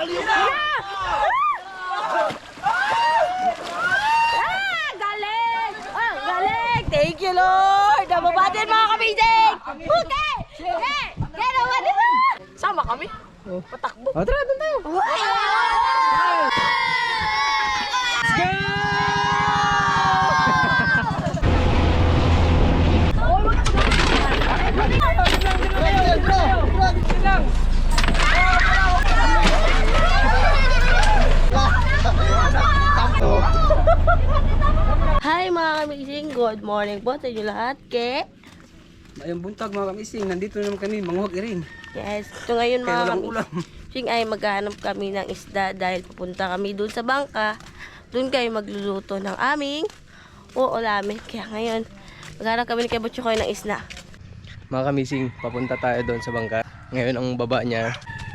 Galing! Oh, galing! Thank you, Lord! Nababatin mga kamising! Okay! Okay! Kaya naman nila! Sama kami? Patakbo. O, tara, doon tayo. Let's go! Hi mga kamising! Good morning po sa inyo lahat. Mayang buntag mga kamising, nandito naman kami, manguhag rin. Yes, ito ngayon mga Kaya walang ulam. kamising ay maghahanap kami ng isda dahil pupunta kami doon sa bangka. Doon kayo magluluto ng aming uulamin. Kaya ngayon, maghahanap kami ni Kuya Butchoy ng isda. Mga kamising, papunta tayo doon sa bangka. Ngayon ang baba niya,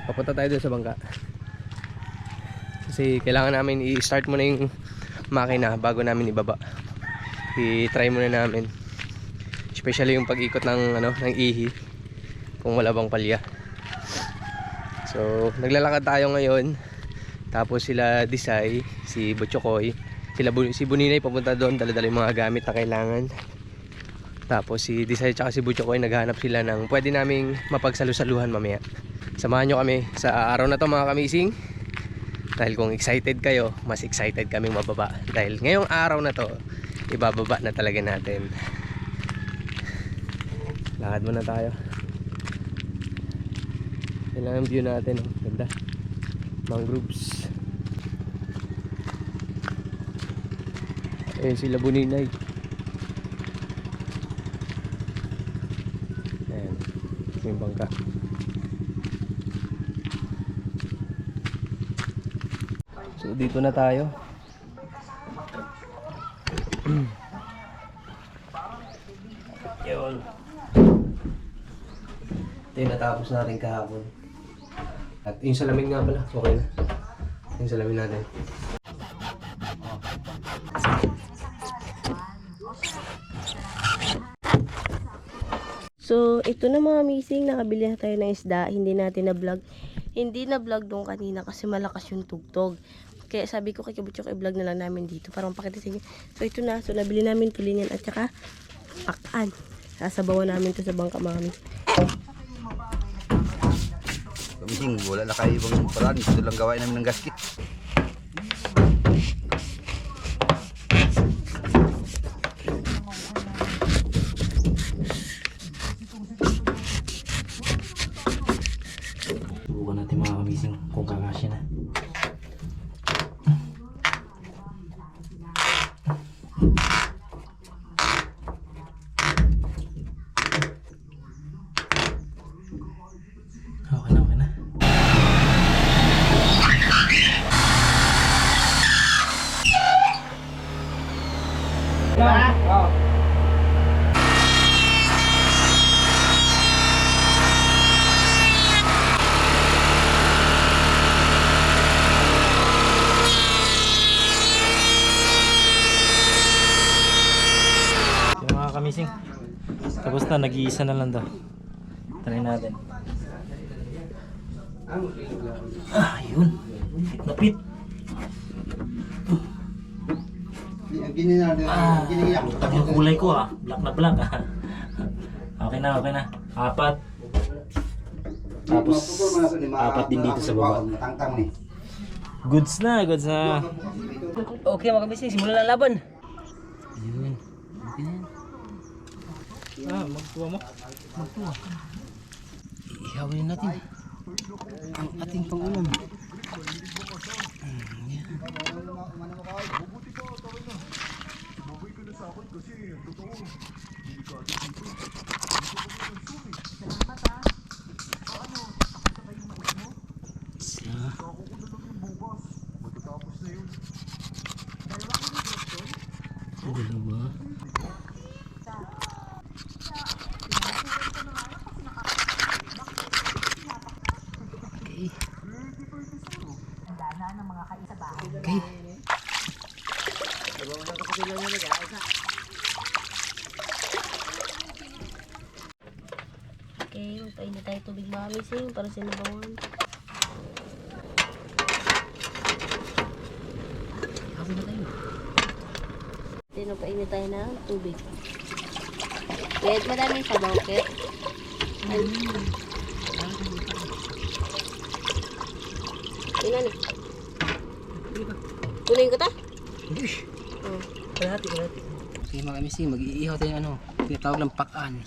papunta tayo doon sa bangka. Kasi kailangan namin i-start muna yung makina bago namin ibaba. I-try muna namin. Especially yung pag-ikot ng ng ihi kung wala bang palya. So, naglalakad tayo ngayon. Tapos sila Disay, si Butchoy, si Buninay papunta doon, dala-dala yung mga gamit na kailangan. Tapos si Disay at si Butchoy naghahanap sila ng pwede naming mapagsalusaluhan mamaya. Samahan nyo kami sa araw na to mga kamising. Dahil kung excited kayo, mas excited kaming mababa. Dahil ngayong araw na to, ibababa na talaga natin. Lakad muna tayo. Yan lang ang view natin. Ganda. Mangroves. Ayun sila Buninay. Ayan. Yung bangka. So dito na tayo. Yun. Ito yung natapos natin kahapon. At yung salamin nga pala, okay na. Yung salamin natin. So, ito na mga missing, nakabili na tayo ng isda. Hindi natin na-vlog. Hindi na-vlog doon kanina kasi malakas yung tugtog. Kaya sabi ko kay Butchoy, i-vlog na lang namin dito para mapakita sa inyo. So, ito na. So, nabili namin tulingan at saka pakan. Sasabawan namin to sa bangka mga Kamising, wala na kayo ibang paraan. Ito lang gawain namin ng gasket. Subukan natin mga kamising kung kakasya na. Okay na, okay na. Yung mga kamising, tapos na, nag-iisa na lang daw. Try natin. Ah, yun. Pit na pit. Tapos yung kulay ko black na black Okay na, okay na. 4. Tapos 4 din dito sa baba. Goods na, goods na. Okay mga kamising, simulan na laban. Yun. Okay na yan. Magtuwa mo? Magtuwa. Ihawin natin ang ating pangulam. Dalawa. Okay. Okay, magpainit tayo tubig mga kamising para sinabawan. Pinapainit tayo ng tubig. Kahit madaming sabaw, Ket. Ay. Tingnan eh. Kunin ko ta? Ush! Oh. Kalahati. Okay mga kamising, mag-iihaw tayo ng ano, tinatawag lang pakan.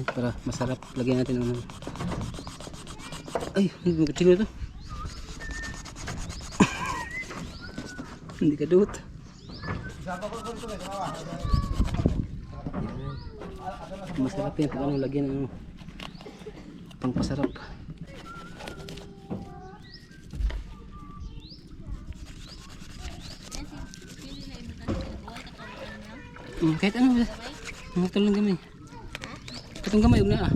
Para masarap, lagyan natin ng ano. Ay, magkatilo ito. Hindi ka duot. Masarap yan pag ano, lagyan ng ano, pangpasarap. Kahit ano, matulong gamay. Katong gamay, huwag na ah.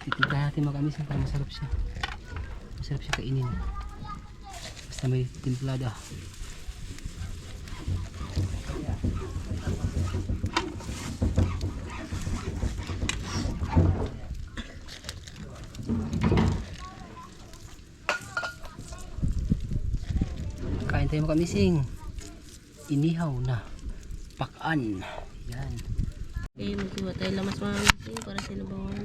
Titimplahan natin mga kamisin para masarap siya. Masarap siya kainin. Basta may timplada. Kain tayo mga kamising. Inihaw na pakan. Yan. Okay, magkuha tayo lamas mga mising para sinabawan.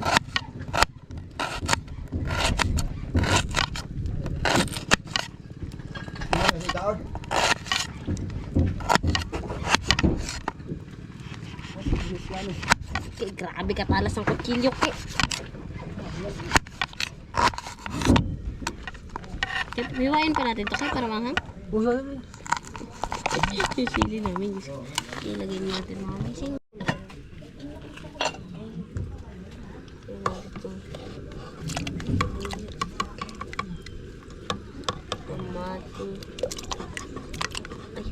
Okay, grabe katalas ng kutsilyo, Ket. Ket, hiwain pa natin ito kay para manghang. Yung sili namin, Diyos ko. Ilagay natin mga mising. Tomate. Ay.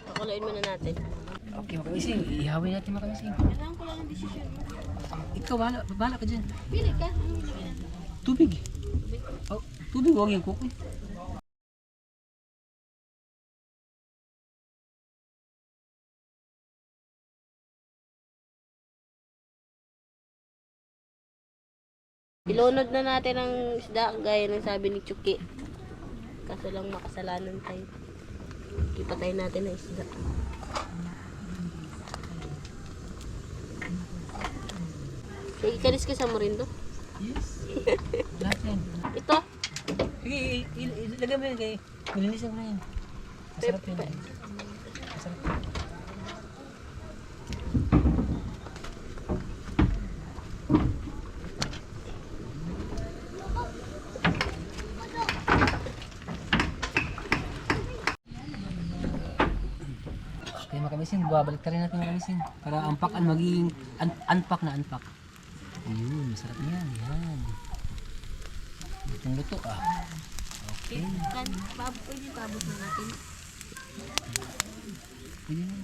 Pakuluin muna natin. Okay mga kamising, ihawin natin mga kamising. Kailangan ko lang ang desisyon mo. Ikaw, bahala ka dyan. Pili ka. Ano ilagay natin? Tubig. Oh, tubig, huwag yung kukoy. Ilunod na natin ang isda gaya ng sabi ni Chucky. Kaso lang makasalanan tayo. Ipatayin natin ang isda. Sige, kalis-kisa mo rin to. Yes. Lahat yan. Ito. Sige, ilagay mo yun kay nilinisan mo na yan. Masarap yun. Masarap yun. Okay mga kamising, babalik rin natin mga kamising para unpack ang magiging unpack na unpack. Ayun, masarap yan. Yan. Itong luto ah. Okay. Pwede tabos na natin. Pwede na.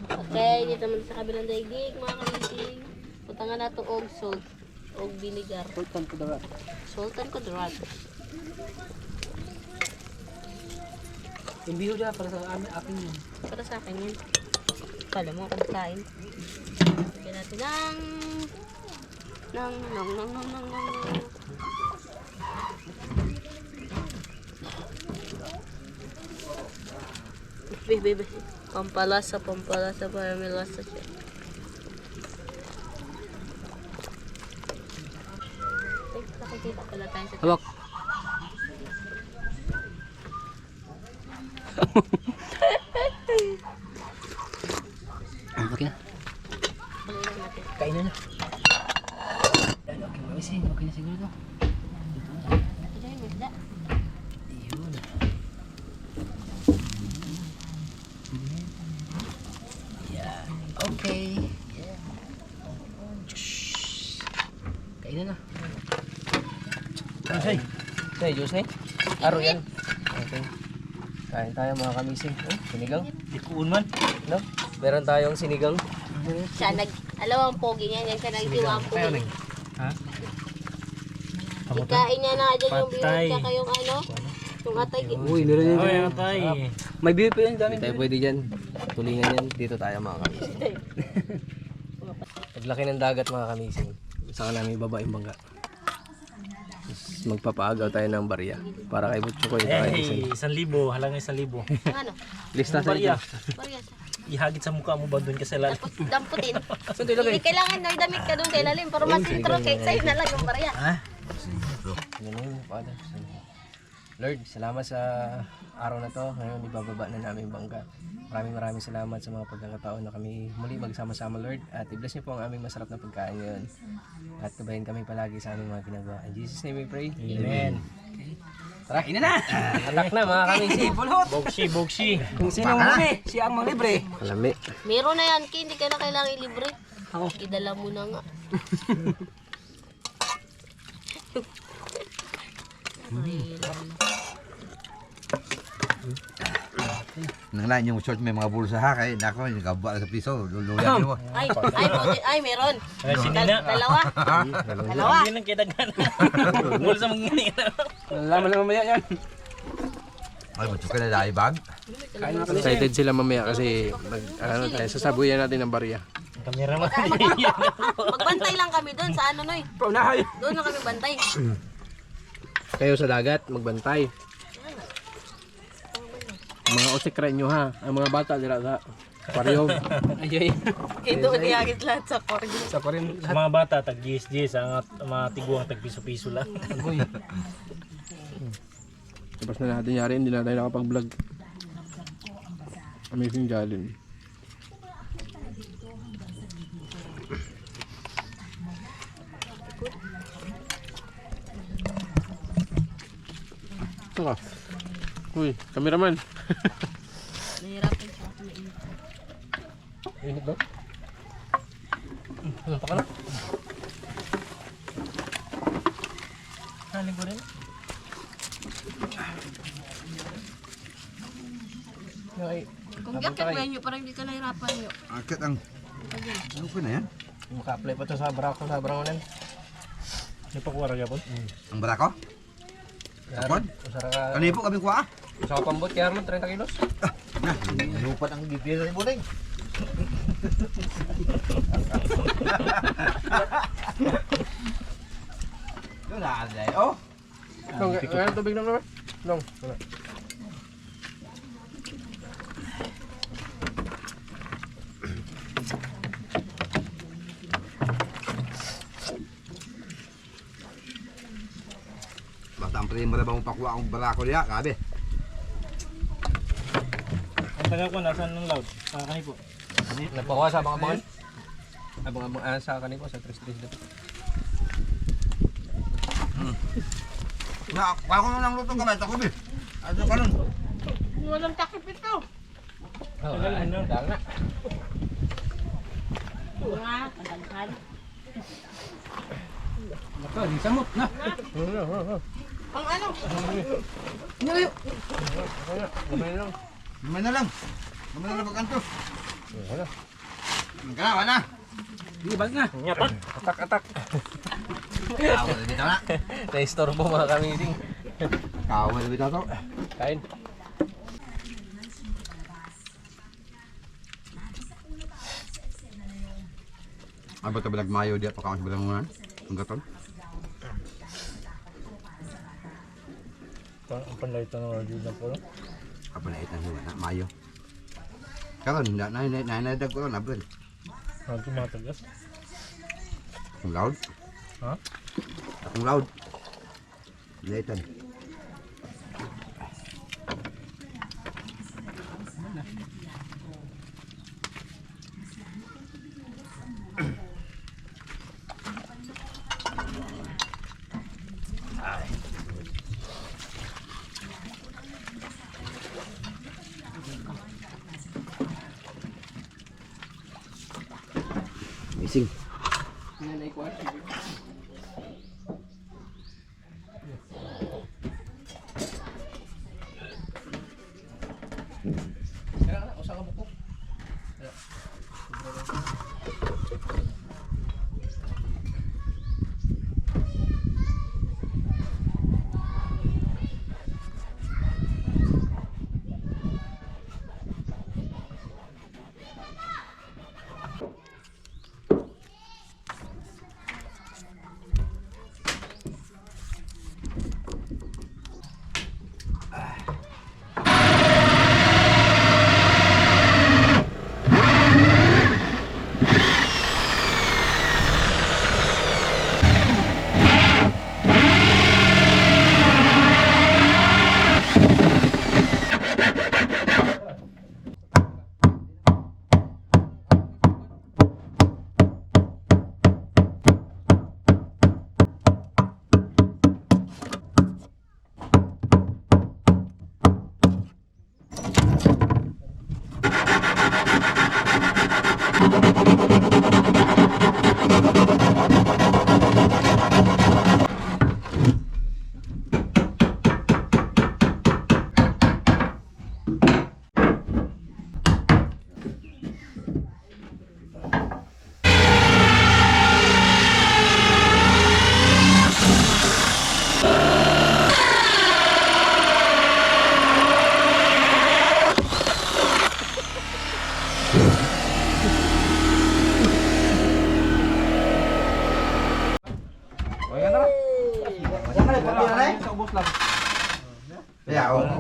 Okay, dito naman sa kabilang daigdig, mga kamising. Putangan natin og salt. Og vinegar. Sultan ko daw. Sultan Kudarat. Yung biho para sa akin yun. Para sa akin yan. Kala mo akong kain. Lagyan natin ng Bebe. Pampalasa para may lasa siya. Ay, nakikita pala tayo sa Hawak. Okay na. pagkain natin. Kain na. Yan, okay, mamising. Okay na siguro ito. Ito yung isda. Yun. Yan. Okay. Yeah. Kain na. Say, juice na Aro yan. Okay. Kain tayo mga kamising. Oh, sinigang. Ikuun man. No? Meron tayong sinigang. Siya alawang pogi niya. Yan siya nagtiwa ang pogi. Ha? Ikain niya na dyan yung Patay. bihon tsaka yung ano. Yung atay. Uy, meron yan Ay, dyan. atay. May beer pa yan, dami. Tayo pwede dyan. Tulingan yan. Dito tayo mga kamising. Paglaki ng dagat mga kamising, saka namin ibaba yung bangga. Tapos magpapaagaw tayo ng barya para kay Butcho ko yung kay Eh, 1,000. Halagang 1,000. Yung ano? Lista sa Barya. Barya sa. Ihagit sa mukha mo ba doon ka sa lalim? Tapos damputin. Saan tayo lagay? Hindi kailangan na damit ka doon sa ilalim para masintro kay sa'yo na lang yung barya. Ganun, Father. Lord, salamat sa araw na to. Ngayon, ibababa na namin bangka. Maraming salamat sa mga pagkakataon na kami muli magsama-sama, Lord. At i-bless niyo po ang aming masarap na pagkain ngayon. At kabayan kami palagi sa aming mga ginagawa. In Jesus' name we pray. Amen. Tara, ina na! Atak na mga kamising. Bogshi. Kung sino ang muli, siya ang manglibre. Alami. Meron na yan, Ki. Hindi ka na kailangan ilibre. Ako. Idala mo na nga. Nanglain yung short may mga bulsa ha kay nako yung gaba sa piso luluyan mo. Ay, meron. Sinina. Dalawa. Dalawa. Hindi nang kidagan. Mula sa mga ganyan. Laman na mamaya yan. Ay butso ka na dahil bag. Excited sila mamaya kasi sasabuyan natin ng barya. Kamera mo. Magbantay lang kami doon sa ano noy. Paunahay! Doon na kami bantay. Kayo sa dagat, magbantay. Mga usikret nyo ha. Ang mga bata dira sa aquarium. Ayay. Ito niyagit lahat sa koryo. Sa aquarium. Sa mga bata, tag GSG, sa mga tiguang tag piso-piso lang. Agoy. Tapos na natin yari, hindi na tayo nakapag-vlog. Amazing challenge. Ito ka. Uy, cameraman. Nahirapan siya ako mainit. Init ba? Ano pa ka na? Haling ko rin. Okay. Kung yan ka nyo, parang hindi ka nahirapan nyo. Akit ang ano ko na yan? Maka-apply pa ito sa Barako, sa Barangonan. May pakuwara ka po? Ang barako? Kapon? Usara ka. Kanina po kami kuha. Usara ka pambot, kaya Armand, 30 kilos. Lupat ang GPS ni Budeng. Yun na alay. Oh. Nong, kaya tubig lang naman. Nong, wala. Basta ang primo na ba mong pakuha ang barako niya? Grabe. Ang taga ko, nasaan ng loud? Sa kanay po. Nagpakuha sa abang-abangan. Abang-abangan sa kanil po, sa 3-3 dito. Na, kuha ko nang lutong kamay. Takot eh. Ano ka nun? Walang takip ito. Tagal na. Tagal na. Nga, kadaghan. Ito, di samot na. Ang ano? Gamay na lang. Gamay na lang pagkanto. Ganawa na. Hindi, balik na. Nyatak. Atak-atak. Kawal na dito na. Na-istorbo mga kamising. Kawal na dito to. Kain. Ay ba ito ba nagmayo diya pa sa bilangunan? Ang gaton? Ang panlay ito ng radio na po. Apa na itan na mayo. Karon na dag ko na bel. Ang tumatagas. Ang loud. Ha? Ang loud. Leitan. Amazing.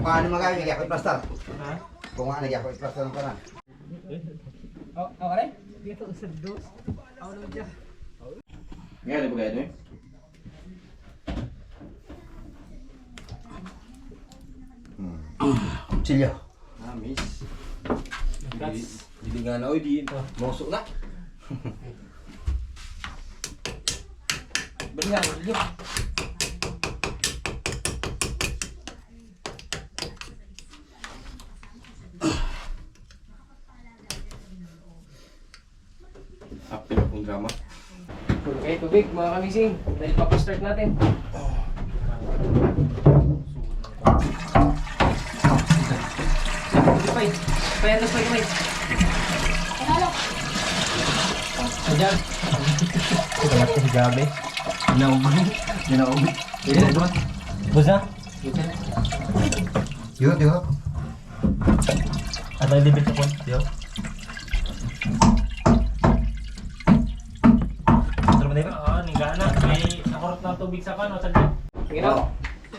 Kung ano magaling, nagyak ko plaster. Ha? Kung ano, nagyak ko plaster ng kanan. Oh, okay? Ngayon, ba gano'n? Silyo. Miss. Guts. Hindi nga na, oy, di ito. Mosok na. Bali nga, bali. Apil akong drama. Okay, tubig mga kamising. Dahil papastart natin. Pay, payatos pa kamay. Ayan. Ito natin si Gabi. Ginaubig. Busa? Yun, yun. At ang libit ko. Yo. Ano ba na yun? Oo, ningga na. May nakurot ng tubig sa kano. Sa dyan. Sige na.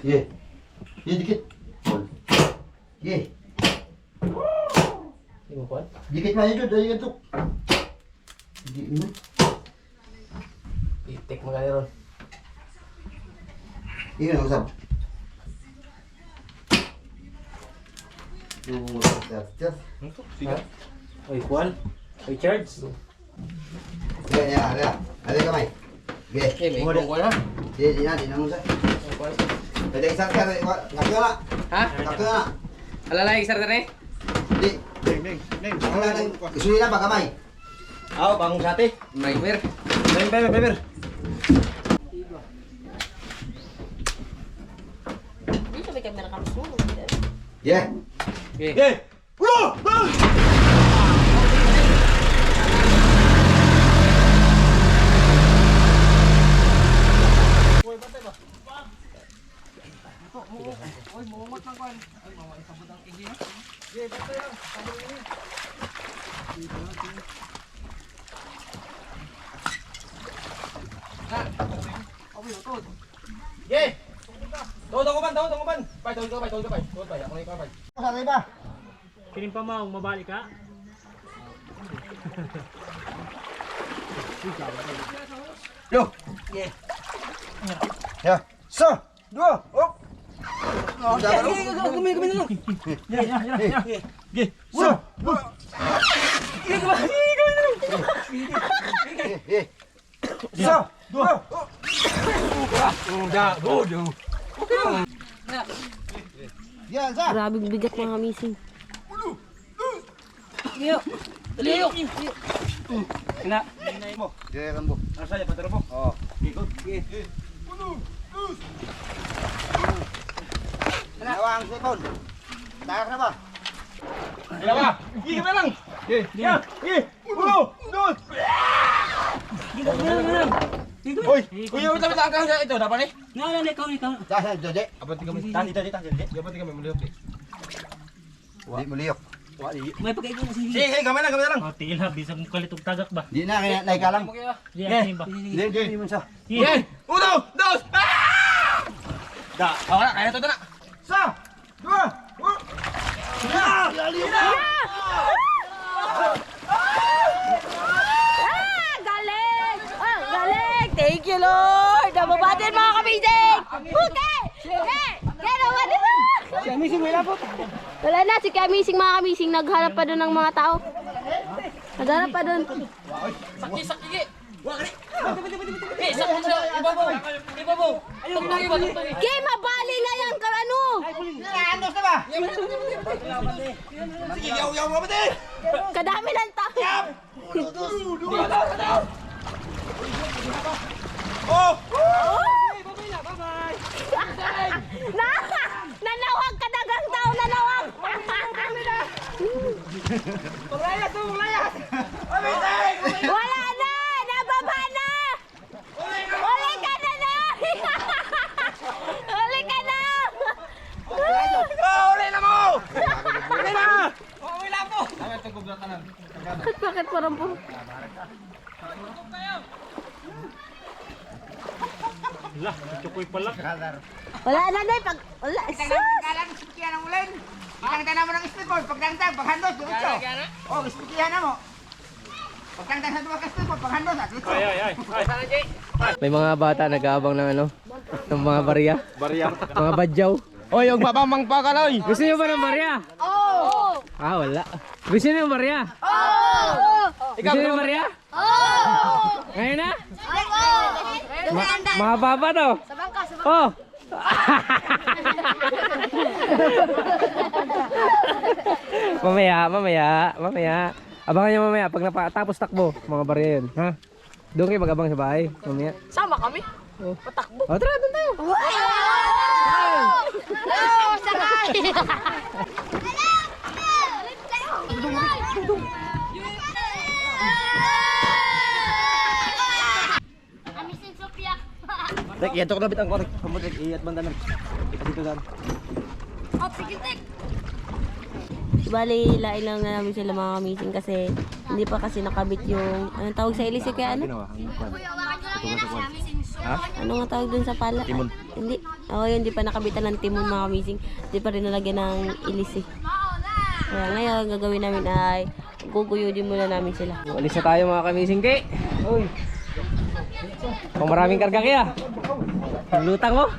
Ye. Ye, dikit. Ye. Hindi mo kuhan? Dikit na yun, dahil ito. Hindi mo. Itik mo kaya ron. Iyon ang usap. Sige. Oy, kuhan. Oy, charge. Yan, yan, yan. Ada kamay. Ge. Okay, may ikong kuha na. Di na musa. Ada isang kaya, ngakyo na. Ha? Ngakyo na. Alalay, isar na rin? Di. Ang lang, isunin na ba kamay? Aw, bangung sate. May beer. Beber. Dito may camera ka mismo. Ye. Okay. Ye. Ulo! Ye. Tawag ko ban. Bay, tawag ka bay. Ako na ikaw bay. Saan ba? Kining pa mo, mabalik ka? Yo. Ya. Sa. Dua. Op. Kami na lang. Ge. Sa. Dua. Sa. Dua. Yan, sa. Grabe bigat mga kamising. Na. Jaya Rambo. Asa ya patero mo? Oh. Ikot. Nawang sekon. Tayak na ba? Ila ba? Gi kami lang. Ge. Ya. Gi. Ulo. Dos. Hoy, kuya kita minta angkat itu dapat nih? Dahil Jode. Apa tiga menit? Tadi. Dapat 3 menit. Di muliyok. Sige, kami na lang. O, tiil ha. Bisag mo kalitog tagak ba? Di na kaya naikalang. Yan, ba? Di mo sa. Ye. Uno, dos. Ah! Da, awak kaya to na. Sa. Dua. Galing! Oh, galing! Thank you, Lord! Nababatin mga kamising! Okay! Okay! Kaya nababatin na! Si Kamising may lapot. Wala na, si Kamising mga kamising. Naghanap pa doon ng mga tao. Naghanap pa doon. Kaya mabali na yan ka ano? Sige, yaw mo ba din? Kadami ng tao. Oh! Na! Nanawag ka dagang tao, nanawag! Wala na! Nababa na! Uli ka na na! Uli ka na! Oh, uli na mo! Uli na! Uli na po! Bakit parang po? Lah, chukoy pala. Wala na na pag wala. Kalang ispikihan ang ulan. Itang-tang mo ng speedboard. Pagdangtang, paghandos, diretso. Oh, ispikihan na mo. Pagdangtang sa tuwag ka speedboard, paghandos, diretso. May mga bata nag-aabang ng ano, ng mga barya. Mga badyaw. Oy, og mapamang pa ka na oy. Gusto niyo ba ng barya? Oo! Ah, wala. Gusto niyo ng barya? Oo! Gusto niyo ng barya? Oo! Ngayon na? Mga papa to. Oh! mamaya. Abangan niyo mamaya pag napatapos takbo, mga barya yun, ha? Doon kayo mag-abang sa bahay, mamaya. Sama kami. Patakbo. O, tara, doon tayo. Sakay. Amisin Sophia. Tek, iyan to na bitang korek. Kamutik iyat banda na. Dito dan. Oh, pigitik. Bali, lain lang na namin sila mga kamising kasi hindi pa kasi nakabit yung, anong tawag sa ilis kaya ano? Ano nga tawag dun sa pala? Timon. Hindi. Oo, yun, hindi pa nakabitan ng timon mga kamising. Hindi pa rin nalagyan ng ilis eh. Kaya ngayon, gagawin namin ay guguyudin muna namin sila. Alis na tayo mga kamising kay. Uy. Kung maraming karga kaya. Yung lutang mo.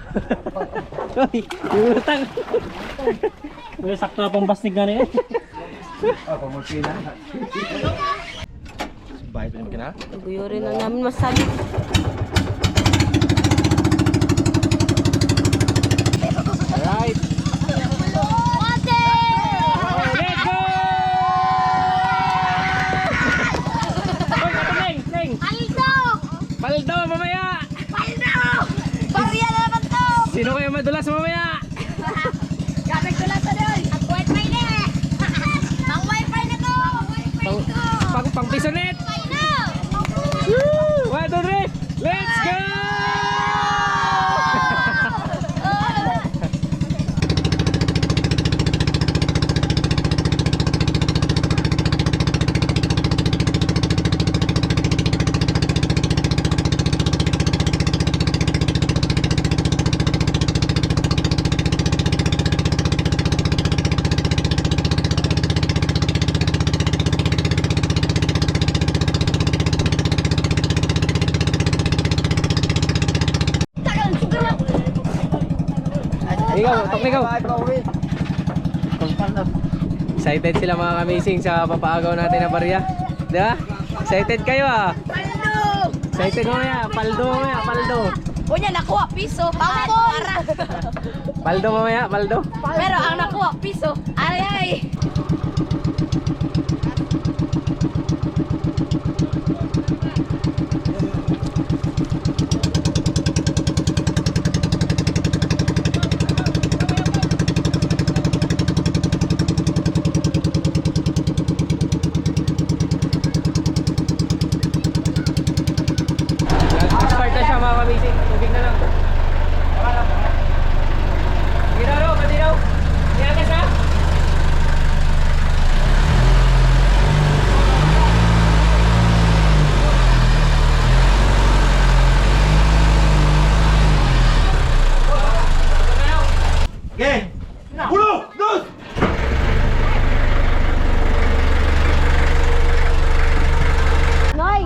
Uy, yung lutang. Uy, sakto na pang basnig gani eh. Bayad na kina. Guguyurin lang namin masabi. Alright. Let's go! Uy, katuleng, sing. Paldo, mamaya. Barya na naman to. Sino kayo madulas mamaya? Gamit ko lang sa doon. Ang wifi na eh. Ang wifi na to. Ang wifi ko. Pang pisonet. I know. 1, 2, 3. Let's go! Ikaw. Excited sila mga kamising sa papaagaw natin na barya. Di ba? Excited kayo ah. Paldo! Excited mamaya. Paldo. Unya, nakuha piso. Pampong! Paldo mamaya, paldo. Pero ang nakuha piso. Ay! Start na siya mga kamising. Tubig na lang. Ginaro, patinaw. Iyakas ha. Okay. Ulo, dos. Noy!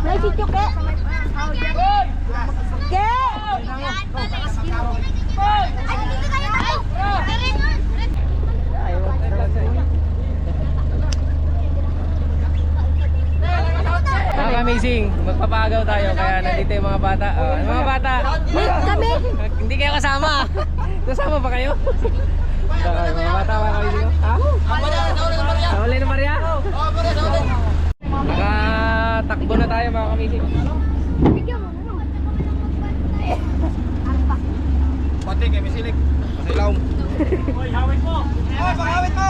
Noy, si Chuke! Ke! Mga kamising, magpapaagaw tayo kaya nandito yung mga bata. Oh, ano mga bata? Kami! Hindi kayo kasama. Kasama ba kayo? Mga bata, mga kamising. Ha? Nauli na Maria? Nakatakbo na tayo mga kamising. Pati kay misilik. Pasilaw. Uy, hawik mo. Oh, pangawit mo.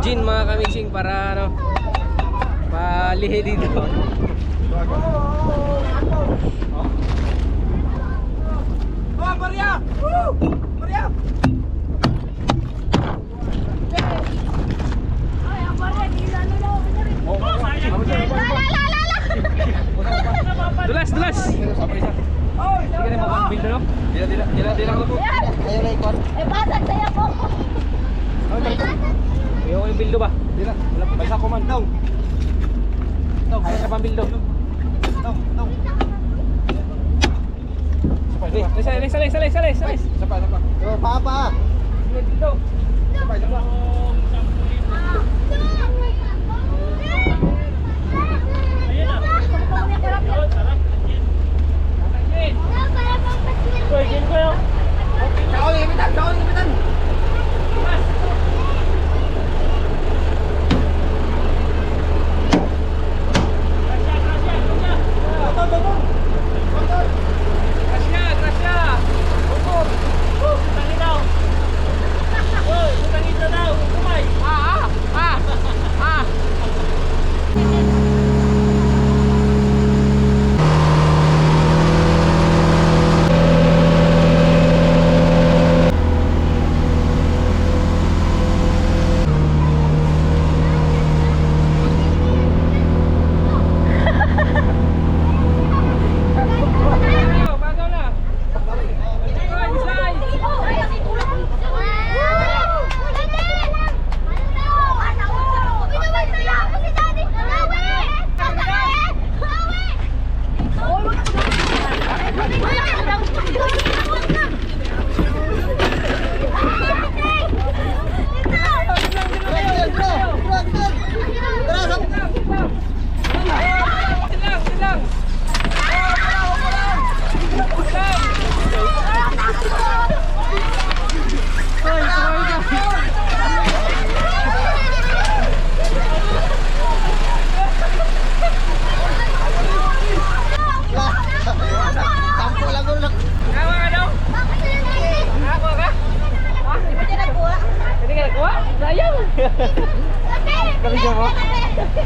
gin mga kamising para ano, palihi dito. Dulas, dulas. Sige na mapag-build no? Dila ko po. Ayaw na ikon. Eh, basag sa'yo po. Ayaw ko yung bildo ba? Dila. Baysa ko man. Daw. Ayaw ka pang bildo. Salay. Sapa. Papa! Bildo.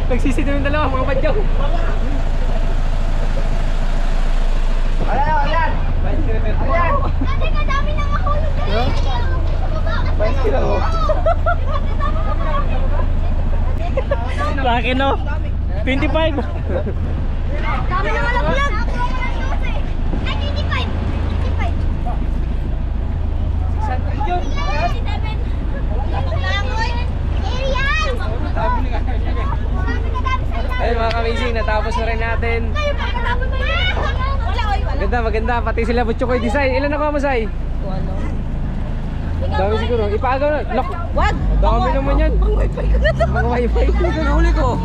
Nagsisit yung dalawa mga badyaw. Ayan! Dati ka dami nang mahulog eh. Laki no? 25. Dami nang malaglag. Ay, 25. 25. Ayun mga kamising, natapos na rin natin. Maganda, pati sila Butchokoy Design. Ilan nakuha mo, Sai? Dami siguro. Ipaagaw na. Lock. Wag! Dami naman yan. Mga wifi. Huli ko.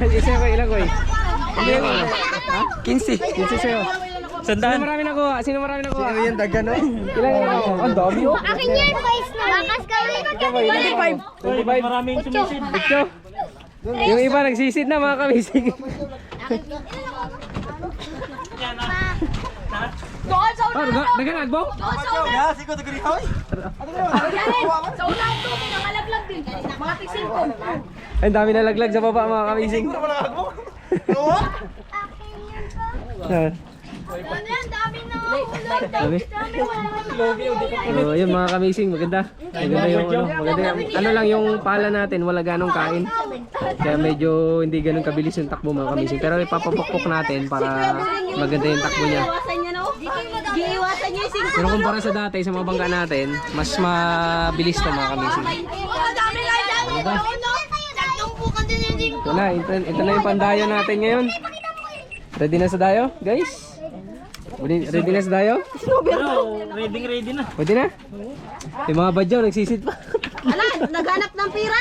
Isa ko, ilan ko eh? Hindi ko. Ha? 15. 15 sa'yo. Sino marami nakuha? Sino yan, daga no? Ilan nakuha? Ang dami oh. Akin yan, guys. Bakas kami. 25. Maraming sumisid. Butcho. Yung iba nagsisid na mga kamising. Doon, sa Oh, naganagbong? Sa ulang to, pinangalaglag din. Mga pisil ko. Ang dami na laglag sa baba mga kamising. Ano yan, dami na mahulog. Dami. Ayun mga kamising, maganda. Maganda yung ano lang yung pala natin, wala ganong kain. Kaya medyo hindi ganun kabilis yung takbo mga kamising. Pero ipapapukpok natin para maganda yung takbo niya. Iwasan niya no? Giiwasan niya yung singko. Pero kumpara sa dati, sa mga bangka natin, mas mabilis to mga kamising. Dami na yan. Tatlong bukan din yung ding. Ito na yung pandayo natin ngayon. Ready na sa dayo, guys? Ready na sa dayo? Pero ready na. Pwede na? Yung mga badyaw nagsisid pa. Ala, naghanap ng pira.